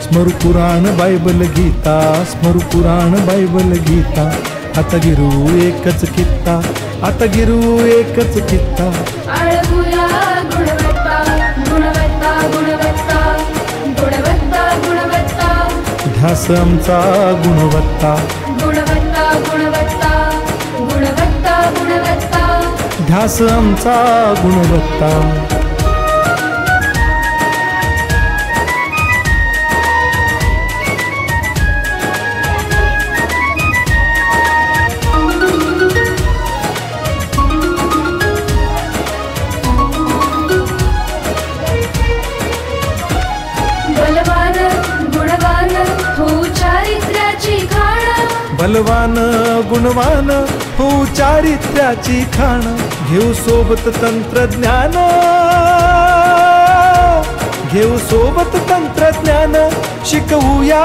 स्मरू पुराण बायबल गीता, स्मरू पुराण बायबल गीता. आता गिरू एकच कित्ता, आता गिरू एकच कित्ता. आळगुया गुणवत्ता गुणवत्ता गुणवत्ता गुणवत्ता गुणवत्ता. ध्यास आमचा गुणवत्ता, गुणवत्ता गुणवत्ता गुणवत्ता गुणवत्ता. ध्यास आमचा गुणवत्ता. बलवान गुणवान हो चारित्र्याची खाण. बलवान गुणवान हो चारित्र्याची खाण. घेऊ सोबत तंत्रज्ञान, घेऊ सोबत तंत्रज्ञान. शिकवूया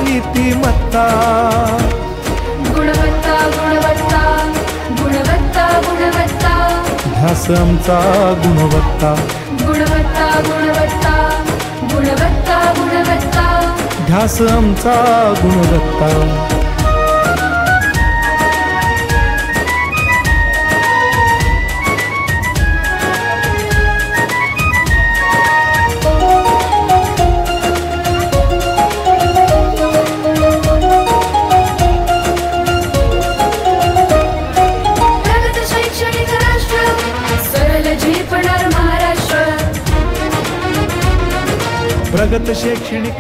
नीतिमत्ता. गुणवत्ता गुणवत्ता गुणवत्ता गुणवत्ता. ध्यास आमचा गुणवत्ता, गुणवत्ता गुणवत्ता गुणवत्ता गुणवत्ता. ध्यास आमचा गुणवत्ता. प्रगत शैक्षणिक राष्ट्र, सरळ झेपणार महाराष्ट्र. प्रगत शैक्षणिक